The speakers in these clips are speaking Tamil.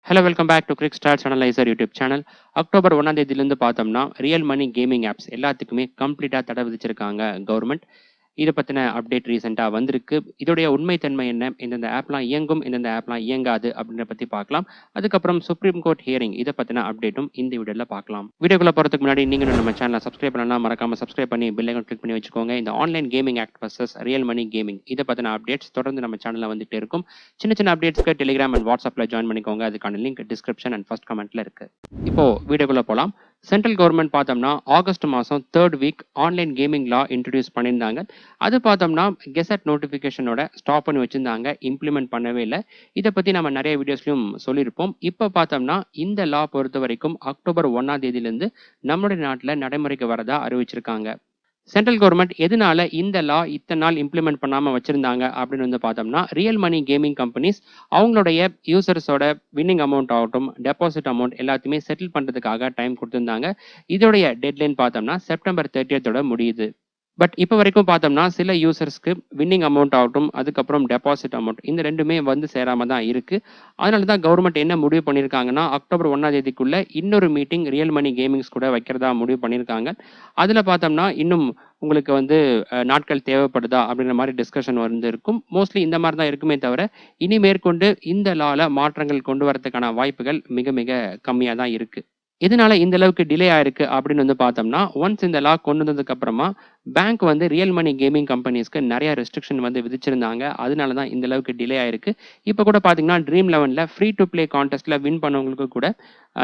Hello welcome back to cric stars analyser YouTube channel. October 1ஆம் தேதியிலேருந்து பார்த்தோம்னா ரியல் மணி கேமிங் ஆப்ஸ் எல்லாத்துக்குமே கம்ப்ளீட்டாக தடை விதிச்சிருக்காங்க கவர்மெண்ட். இதை பற்றின அப்டேட் ரீசெண்டாக வந்திருக்கு. இதோடைய உண்மைத்தன்மை என்ன, எந்தெந்த ஆப்லாம் இயங்கும், எந்தெந்த ஆப்லாம் இயங்காது அப்படின்ற பற்றி பார்க்கலாம். அதுக்கப்புறம் சுப்ரீம் கோர்ட் ஹியரிங் இதை பற்றின அப்டேட்டும் இந்த வீடியோவில் பார்க்கலாம். வீடியோக்குள்ள போகிறதுக்கு முன்னாடி நீங்களும் நம்ம சேனலை சப்ஸ்கிரைப் பண்ணலாம், மறக்காம சப்ஸ்கிரைப் பண்ணி பெல் ஐகான் கிளிக் பண்ணி வச்சுக்கோங்க. இந்த online gaming act versus real money gaming இதை பற்றின அப்டேட்ஸ் தொடர்ந்து நம்ம சேனலில் வந்துட்டே இருக்கும். சின்ன சின்ன அப்டேட்ஸ்க்கு டெலிகிராம் அண்ட் வாட்ஸ்அப்பில் ஜாயின் பண்ணிக்கோங்க. அதுக்கான லிங்க் டிஸ்கிரிப்ஷன் அண்ட் ஃபர்ஸ்ட் கமெண்ட்ல இருக்கு. இப்போ வீடியோக்குள்ள போகலாம். சென்ட்ரல் கவர்மெண்ட் பார்த்தோம்னா ஆகஸ்ட் மாதம் 3rd வீக் ஆன்லைன் கேமிங் லா இன்ட்ரடியூஸ் பண்ணியிருந்தாங்க. அது பார்த்தோம்னா கெசட் நோட்டிஃபிகேஷனோட ஸ்டாப் பண்ணி வச்சிருந்தாங்க, இம்ப்ளிமெண்ட் பண்ணவே இல்லை. இதை பற்றி நம்ம நிறைய வீடியோஸ்லையும் சொல்லியிருப்போம். இப்போ பார்த்தோம்னா இந்த லா பொறுத்த வரைக்கும் அக்டோபர் 1ஆம் தேதியிலேருந்து நம்மளுடைய நாட்டில் நடைமுறைக்கு வரதா அறிவிச்சிருக்காங்க. சென்ட்ரல் கவர்மெண்ட் எதனால இந்த லா இத்தனை நாள் இம்ப்ளிமெண்ட் பண்ணாமல் வச்சிருந்தாங்க அப்படின்னு வந்து பார்த்தோம்னா, ரியல் மணி கேமிங் கம்பெனிஸ் அவங்களுடைய யூசர்ஸோட வின்னிங் அமௌண்ட் ஆகட்டும், டெபாசிட் அமௌண்ட் எல்லாத்தையுமே செட்டில் பண்ணுறதுக்காக டைம் கொடுத்துருந்தாங்க. இதோடைய டெட்லைன் பார்த்தோம்னா செப்டம்பர் 30 முடியுது. பட் இப்போ வரைக்கும் பார்த்தோம்னா சில யூசர்ஸ்க்கு வின்னிங் அமௌண்ட் ஆகட்டும், அதுக்கப்புறம் டெபாசிட் அமௌண்ட் இந்த ரெண்டுமே வந்து சேராமல் தான் இருக்குது. அதனால தான் கவர்மெண்ட் என்ன முடிவு பண்ணியிருக்காங்கன்னா, அக்டோபர் 1ஆம் தேதிக்குள்ளே இன்னொரு மீட்டிங் ரியல் மணி கேமிங்ஸ் கூட வைக்கிறதா முடிவு பண்ணியிருக்காங்க. அதில் பார்த்தோம்னா இன்னும் உங்களுக்கு வந்து நாட்கள் தேவைப்படுதா அப்படின்ற மாதிரி டிஸ்கஷன் வந்து இருக்கும். மோஸ்ட்லி இந்த மாதிரி தான் இருக்குமே தவிர இனி மேற்கொண்டு இந்த லால மாற்றங்கள் கொண்டு வரதுக்கான வாய்ப்புகள் மிக மிக கம்மியாக தான் இருக்குது. எதனால இந்த அளவுக்கு டிலே ஆயிருக்கு அப்படின்னு வந்து பார்த்தோம்னா, ஒன்ஸ் இந்த லா கொண்டு வந்ததுக்கு அப்புறமா பேங்க் வந்து ரியல் மணி கேமிங் கம்பெனிஸ்க்கு நிறைய ரெஸ்ட்ரிக்ஷன் வந்து விதிச்சிருந்தாங்க. அதனால தான் இந்த அளவுக்கு டிலே ஆயிருக்கு. இப்போ கூட பார்த்தீங்கன்னா ட்ரீம் 11ல ஃப்ரீ டு பிளே கான்டெஸ்ட்ல வின் பண்ணவங்களுக்கு கூட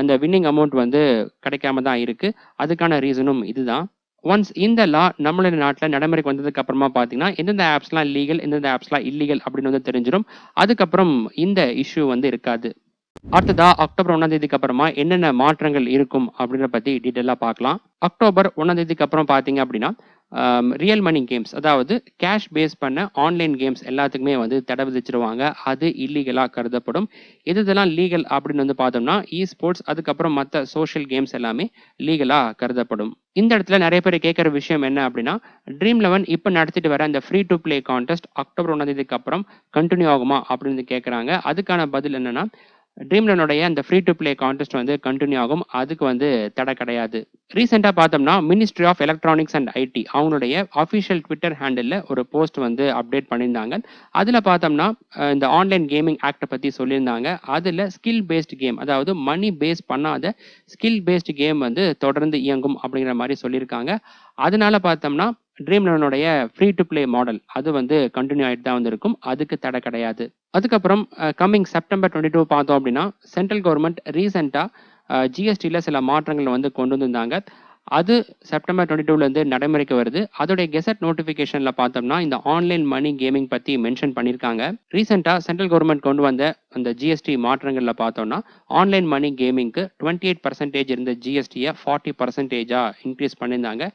அந்த வின்னிங் அமௌண்ட் வந்து கிடைக்காம தான் இருக்கு. அதுக்கான ரீசனும் இதுதான். ஒன்ஸ் இந்த லா நம்மளுடைய நாட்டில் நடைமுறைக்கு வந்ததுக்கு அப்புறமா பார்த்தீங்கன்னா எந்தெந்த ஆப்ஸ்லாம் லீகல், எந்தெந்த ஆப்ஸ்லாம் இல்லீகல் அப்படின்னு வந்து தெரிஞ்சிடும். அதுக்கப்புறம் இந்த இஷ்யூ வந்து இருக்காது. அடுத்ததா அக்டோபர் 1ஆம் தேதிக்கு அப்புறமா என்னென்ன மாற்றங்கள் இருக்கும் அப்படின்ற பத்தி டீட்டெயிலாக பார்க்கலாம். அக்டோபர் 1ஆம் தேதிக்கு அப்புறம் பார்த்தீங்க அப்படின்னா ரியல் மணி கேம்ஸ், அதாவது கேஷ் பேஸ் பண்ண ஆன்லைன் கேம்ஸ் எல்லாத்துக்குமே வந்து தடை விதிச்சிருவாங்க. அது இல்லீகலாக கருதப்படும். இதெல்லாம் லீகல் அப்படின்னு வந்து பார்த்தோம்னா ஸ்போர்ட்ஸ், அதுக்கப்புறம் மற்ற சோஷியல் கேம்ஸ் எல்லாமே லீகலாக கருதப்படும். இந்த இடத்துல நிறைய பேர் கேட்குற விஷயம் என்ன அப்படின்னா, ட்ரீம் 11 இப்போ நடத்திட்டு வர அந்த free to play contest October 1ஆம் தேதிக்கு அப்புறம் கண்டினியூ ஆகுமா அப்படின்னு கேட்குறாங்க. அதுக்கான பதில் என்னன்னா, ட்ரீம் 11 அந்த ஃப்ரீ டு பிளே கான்டெஸ்ட் வந்து கண்டினியூ ஆகும். அதுக்கு வந்து தடை கிடையாது. ரீசெண்டாக பார்த்தோம்னா ministry of electronics and IT அவங்களுடைய அஃபிஷியல் ட்விட்டர் ஹேண்டில் ஒரு போஸ்ட் வந்து அப்டேட் பண்ணியிருந்தாங்க. அதில் பார்த்தோம்னா இந்த ஆன்லைன் கேமிங் ஆக்டை பற்றி சொல்லியிருந்தாங்க. அதில் ஸ்கில் பேஸ்டு கேம், அதாவது மணி பேஸ் பண்ணாத ஸ்கில் பேஸ்டு கேம் வந்து தொடர்ந்து இயங்கும் அப்படிங்கிற மாதிரி சொல்லியிருக்காங்க. அதனால பார்த்தோம்னா dream 11 free to play model அது வந்து கண்டினியூ ஆகிட்டு தான் வந்திருக்கும். அதுக்கு தடை கிடையாது. அதுக்கப்புறம் கம்மிங் செப்டம்பர் 22 பார்த்தோம் அப்படின்னா சென்ட்ரல் கவர்மெண்ட் ரீசெண்டாக ஜிஎஸ்டியில் சில மாற்றங்கள் வந்து கொண்டு வந்திருந்தாங்க. அது செப்டம்பர் 22லேருந்து நடைமுறைக்கு வருது. அதோடைய கெசட் நோட்டிஃபிகேஷனில் பார்த்தோம்னா இந்த ஆன்லைன் மணி கேமிங் பற்றி மென்ஷன் பண்ணியிருக்காங்க. ரீசெண்டாக சென்ட்ரல் கவர்மெண்ட் கொண்டு வந்த அந்த ஜிஎஸ்டி மாற்றங்களில் பார்த்தோம்னா ஆன்லைன் மணி கேமிங்க்கு 28% இருந்த ஜிஎஸ்டியை 40% இன்க்ரீஸ் பண்ணியிருந்தாங்க.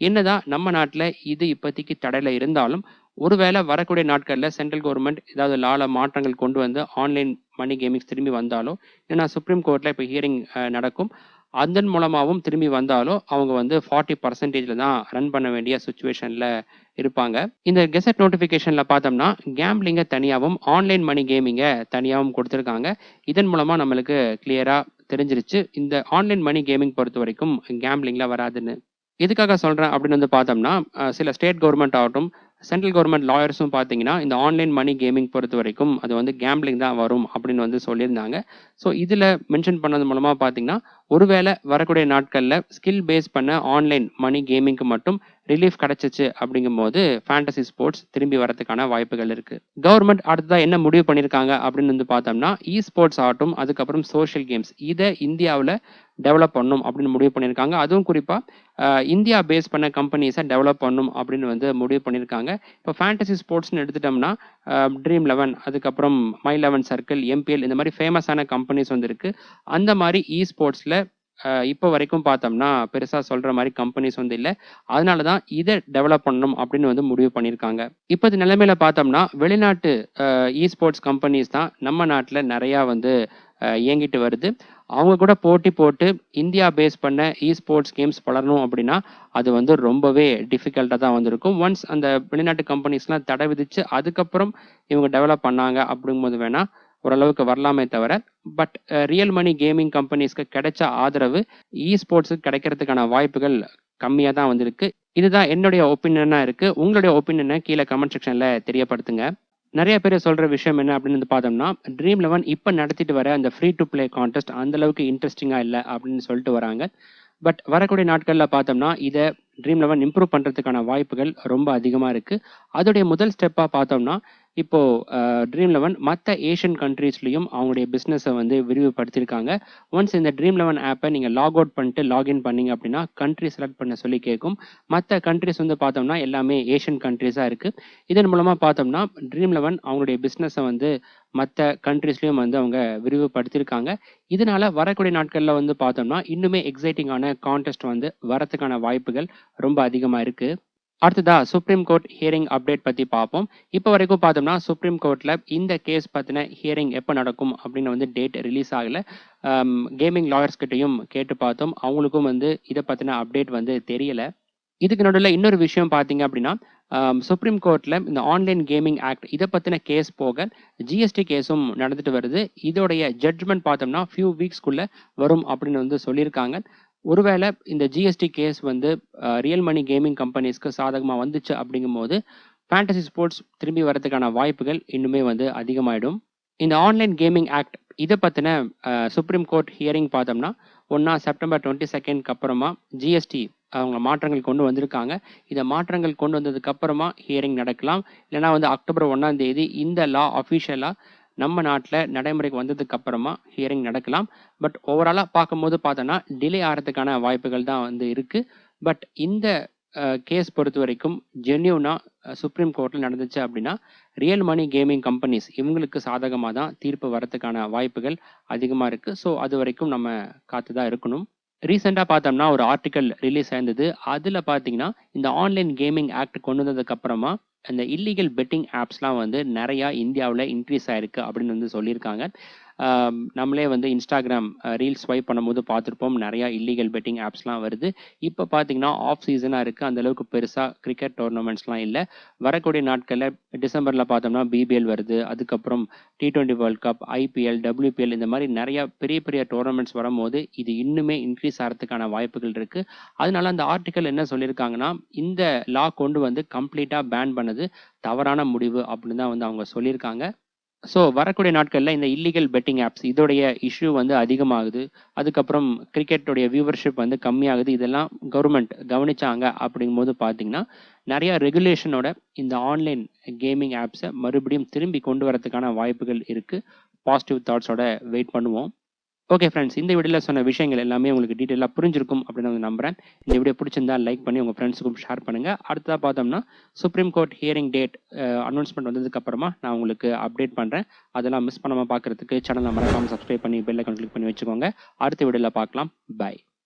என்னதான் நம்ம நாட்டில் இது இப்போதைக்கு தடையில் இருந்தாலும் ஒருவேளை வரக்கூடிய நாட்களில் சென்ட்ரல் கவர்மெண்ட் ஏதாவது லால மாற்றங்கள் கொண்டு வந்து ஆன்லைன் மணி கேமிங்ஸ் திரும்பி வந்தாலோ, ஏன்னா சுப்ரீம் கோர்ட்டில் இப்போ ஹியரிங் நடக்கும், அதன் மூலமாகவும் திரும்பி வந்தாலோ அவங்க வந்து 40% தான் ரன் பண்ண வேண்டிய சுச்சுவேஷனில் இருப்பாங்க. இந்த கெசட் நோட்டிஃபிகேஷனில் பார்த்தோம்னா கேம்பிளிங்கை தனியாகவும் ஆன்லைன் மணி கேமிங்கை தனியாகவும் கொடுத்துருக்காங்க. இதன் மூலமாக நம்மளுக்கு கிளியராக தெரிஞ்சிருச்சு இந்த ஆன்லைன் மணி கேமிங் பொறுத்த வரைக்கும் கேம்பிளிங்கில் வராதுன்னு. எதுக்காக சொல்கிறேன் அப்படின்னு வந்து பார்த்தோம்னா, சில ஸ்டேட் கவர்மெண்ட் ஆகட்டும், சென்ட்ரல் கவர்மெண்ட் லாயர்ஸும் பார்த்தீங்கன்னா இந்த ஆன்லைன் மணி கேமிங் பொறுத்த வரைக்கும் அது வந்து கேம்பிளிங் தான் வரும் அப்படின்னு வந்து சொல்லியிருந்தாங்க. ஸோ இதில் மென்ஷன் பண்ணது மூலமாக பார்த்தீங்கன்னா ஒருவேளை வரக்கூடிய நாட்களில் ஸ்கில் பேஸ் பண்ண ஆன்லைன் மணி கேமிங்க்கு மட்டும் ரிலீஃப் கிடைச்சிச்சு அப்படிங்கும்போது ஃபேண்டசி ஸ்போர்ட்ஸ் திரும்பி வரதுக்கான வாய்ப்புகள் இருக்குது. கவர்மெண்ட் அடுத்ததாக என்ன முடிவு பண்ணியிருக்காங்க அப்படின்னு வந்து பார்த்தோம்னா ஸ்போர்ட்ஸ் ஆகட்டும், அதுக்கப்புறம் சோஷியல் கேம்ஸ் இதை இந்தியாவில் டெவலப் பண்ணணும் அப்படின்னு முடிவு பண்ணியிருக்காங்க. அதுவும் குறிப்பாக இந்தியா பேஸ் பண்ண கம்பெனிஸை டெவலப் பண்ணணும் அப்படின்னு வந்து முடிவு பண்ணியிருக்காங்க. இப்போ ஃபேண்டசி ஸ்போர்ட்ஸ்னு எடுத்துட்டோம்னா ட்ரீம் 11, அதுக்கப்புறம் மை 11 சர்க்கிள், எம்பிஎல் இந்த மாதிரி ஃபேமஸான கம்பெனிஸ் வந்து இருக்குது. அந்த மாதிரி ஸ்போர்ட்ஸில் இப்போ வரைக்கும் பார்த்தோம்னா பெருசாக சொல்கிற மாதிரி கம்பெனிஸ் வந்து இல்லை. அதனால தான் இதை டெவலப் பண்ணணும் அப்படின்னு வந்து முடிவு பண்ணியிருக்காங்க. இப்போது நிலைமையில பார்த்தோம்னா வெளிநாட்டு ஸ்போர்ட்ஸ் கம்பெனிஸ் தான் நம்ம நாட்டில் நிறையா வந்து இயங்கிட்டு வருது. அவங்க கூட போட்டி போட்டு இந்தியா பேஸ் பண்ண ஸ்போர்ட்ஸ் கேம்ஸ் வளரணும் அப்படின்னா அது வந்து ரொம்பவே டிஃபிகல்ட்டாக தான் வந்திருக்கும். ஒன்ஸ் அந்த வெளிநாட்டு கம்பெனிஸ்லாம் தடை விதித்து அதுக்கப்புறம் இவங்க டெவலப் பண்ணாங்க அப்படிங்கும்போது வேணால் ஓரளவுக்கு வரலாமே தவிர, பட் ரியல் மணி கேமிங் கம்பெனிஸ்க்கு கிடைச்ச ஆதரவு ஸ்போர்ட்ஸுக்கு கிடைக்கிறதுக்கான வாய்ப்புகள் கம்மியா தான் வந்திருக்கு. இதுதான் என்னுடைய ஒப்பீனியனா இருக்கு. உங்களுடைய ஒப்பீனியன கீழ கமெண்ட் செக்ஷன்ல தெரியப்படுத்துங்க. நெறைய பேர் சொல்ற விஷயம் என்ன அப்படின்னு வந்து பார்த்தோம்னா, ட்ரீம் 11 இப்ப நடத்திட்டு வர அந்த ஃப்ரீ டூ பிளே கான்டெஸ்ட் அந்த அளவுக்கு இன்ட்ரஸ்டிங்கா இல்ல அப்படின்னு சொல்லிட்டு வராங்க. பட் வரக்கூடிய நாட்கள்ல பார்த்தோம்னா, இத ட்ரீம் 11 இம்ப்ரூவ் பண்றதுக்கான வாய்ப்புகள் ரொம்ப அதிகமா இருக்கு. அதோடைய முதல் ஸ்டெப்பா பார்த்தோம்னா, இப்போ ட்ரீம் 11 மத்த ஏசியன் கண்ட்ரீஸ்லயும் அவங்களுடைய பிசினஸ வந்து விரிவுபடுத்தியிருக்காங்க. ஒன்ஸ் இந்த ட்ரீம் 11 ஆப்ப நீங்க லாக் அவுட் பண்ணிட்டு லாகின் பண்ணீங்க அப்படின்னா, கண்ட்ரி செலக்ட் பண்ண சொல்லி கேட்கும். மத்த கண்ட்ரீஸ் வந்து பார்த்தோம்னா, எல்லாமே ஏசியன் கண்ட்ரீஸா இருக்கு. இதன் மூலமா பார்த்தோம்னா, ட்ரீம் 11 அவங்களுடைய பிசினஸ வந்து மத்த கண்ட்ரீஸ்லயும் வந்து அவங்க விரிவுபடுத்தியிருக்காங்க. இதனால வரக்கூடிய நாட்கள்ல வந்து பார்த்தோம்னா, இன்னுமே எக்ஸைட்டிங்கான கான்டெஸ்ட் வந்து வரதுக்கான வாய்ப்புகள் ரொம்ப அதிகமா இருக்கு. அடுத்ததா சுப்ரீம் கோர்ட் ஹியரிங் அப்டேட் பத்தி பார்ப்போம். இப்ப வரைக்கும் பார்த்தோம்னா, சுப்ரீம் கோர்ட்ல இந்த கேஸ் பத்தின ஹியரிங் எப்ப நடக்கும் அப்படின்னு வந்து டேட் ரிலீஸ் ஆகல. கேமிங் லாயர்ஸ் கிட்டயும் கேட்டு பார்த்தோம். அவங்களுக்கும் வந்து இத பத்தின அப்டேட் வந்து தெரியல. இதுக்கு நடுவுல இன்னொரு விஷயம் பார்த்தீங்க அப்படின்னா, சுப்ரீம் கோர்ட்ல இந்த ஆன்லைன் கேமிங் ஆக்ட் இத பத்தின கேஸ் போக ஜிஎஸ்டி கேஸும் நடந்துட்டு வருது. இதோடைய ஜட்ஜ்மெண்ட் பார்த்தோம்னா, ஃபியூ வீக்ஸ்க்குள்ள வரும் அப்படின்னு வந்து சொல்லியிருக்காங்க. ஒருவேளை இந்த ஜிஎஸ்டி கேஸ் வந்து ரியல் மணி கேமிங் கம்பெனிஸ்க்கு சாதகமா வந்துச்சு அப்படிங்கும்போது, ஃபேண்டசி ஸ்போர்ட்ஸ் திரும்பி வரதுக்கான வாய்ப்புகள் இன்னுமே வந்து அதிகமாயிடும். இந்த ஆன்லைன் கேமிங் ஆக்ட் இத பத்தின சுப்ரீம் கோர்ட் ஹியரிங் பார்த்தோம்னா, ஒண்ணா செப்டம்பர் 22க்கு அப்புறமா ஜிஎஸ்டி அவங்க மாற்றங்கள் கொண்டு வந்திருக்காங்க. இத மாற்றங்கள் கொண்டு வந்ததுக்கு அப்புறமா ஹியரிங் நடக்கலாம். இல்லன்னா வந்து அக்டோபர் 1ஆம் தேதி இந்த லா அஃபிஷியலா நம்ம நாட்டுல நடைமுறைக்கு வந்ததுக்கு அப்புறமா ஹியரிங் நடக்கலாம். பட் ஓவராலா பார்க்கும்போது பார்த்தோம்னா, டிலே ஆறதுக்கான வாய்ப்புகள் தான் வந்து இருக்கு. பட் இந்த கேஸ் பொறுத்தவரைக்கும் ஜென்யூனா சுப்ரீம் கோர்ட்ல நடந்துச்சு அப்படின்னா, ரியல் மணி கேமிங் கம்பெனிஸ் இவங்களுக்கு சாதகமா தான் தீர்ப்பு வரதுக்கான வாய்ப்புகள் அதிகமா இருக்கு. ஸோ அதுவரைக்கும் நம்ம காத்து தான் இருக்கணும். ரீசெண்டா பார்த்தோம்னா ஒரு ஆர்டிக்கல் ரிலீஸ் ஆயிருந்தது. அதுல பார்த்தீங்கன்னா, இந்த ஆன்லைன் கேமிங் ஆக்ட் கொண்டு வந்ததுக்கு அப்புறமா, அந்த இல்லீகல் பெட்டிங் ஆப்ஸ்லாம் வந்து நெறையா இந்தியாவுல இன்க்ரீஸ் ஆயிருக்கு அப்படின்னு வந்து சொல்லியிருக்காங்க. நம்மளே வந்து Instagram ரீல்ஸ் ஸ்வைப் பண்ணும்போது பார்த்திருப்போம். நெறையா இல்லீகல் பெட்டிங் ஆப்ஸ்லாம் வருது. இப்ப பார்த்தீங்கன்னா, ஆஃப் சீசனா இருக்கு. அந்த அளவுக்கு பெருசா கிரிக்கெட் டோர்னமெண்ட்ஸ்லாம் இல்ல. வரக்கூடிய நாட்கள்ல டிசம்பர்ல பார்த்தோம்னா பிபிஎல் வருது. அதுக்கப்புறம் T20 world cup, IPL, WPL இந்த மாரி நெறையா பெரிய பெரிய டோர்னமெண்ட்ஸ் வரும்போது, இது இன்னுமே இன்க்ரீஸ் ஆறதுக்கான வாய்ப்புகள் இருக்கு. அதனால அந்த ஆர்டிக்கல் என்ன சொல்லியிருக்காங்கன்னா, இந்த லா கொண்டு வந்து கம்ப்ளீட்டா பேன் பண்ணது தவறான முடிவு அப்படின்னு தான் வந்து அவங்க சொல்லியிருக்காங்க. ஸோ வரக்கூடிய நாட்கள்ல இந்த இல்லீகல் பெட்டிங் ஆப்ஸ் இதோடைய இஷ்யூ வந்து அதிகமாகுது. அதுக்கப்புறம் கிரிக்கெட்டோடைய வியூவர்ஷிப் வந்து கம்மியாகுது. இதெல்லாம் கவர்மெண்ட் கவனிச்சாங்க அப்படிங்கும்போது பார்த்தீங்கன்னா, நெறைய ரெகுலேஷனோட இந்த ஆன்லைன் கேமிங் ஆப்ஸ மறுபடியும் திரும்பி கொண்டு வரதுக்கான வாய்ப்புகள் இருக்கு. பாசிட்டிவ் தாட்ஸோட வெயிட் பண்ணுவோம். ஓகே ஃப்ரெண்ட்ஸ், இந்த வீடியோல சொன்ன விஷயங்கள் எல்லாமே உங்களுக்கு டீட்டெயிலா புரிஞ்சிருக்கும் அப்படின்னு நான் நம்புறேன். இந்த வீடியோ பிடிச்சிருந்தா லைக் பண்ணி உங்க ஃப்ரெண்ட்ஸுக்கும் ஷேர் பண்ணுங்க. அடுத்ததா பார்த்தோம்னா, supreme court hearing date announcement வந்ததுக்கு அப்புறமா நான் உங்களுக்கு அப்டேட் பண்றேன். அதெல்லாம் மிஸ் பண்ணாம பார்க்கறதுக்கு சேனலை மறக்காம சப்ஸ்கிரைப் பண்ணி பெல் ஐகான் கிளிக் பண்ணி வச்சுக்கோங்க. அடுத்த வீடியோல பார்க்கலாம். பை.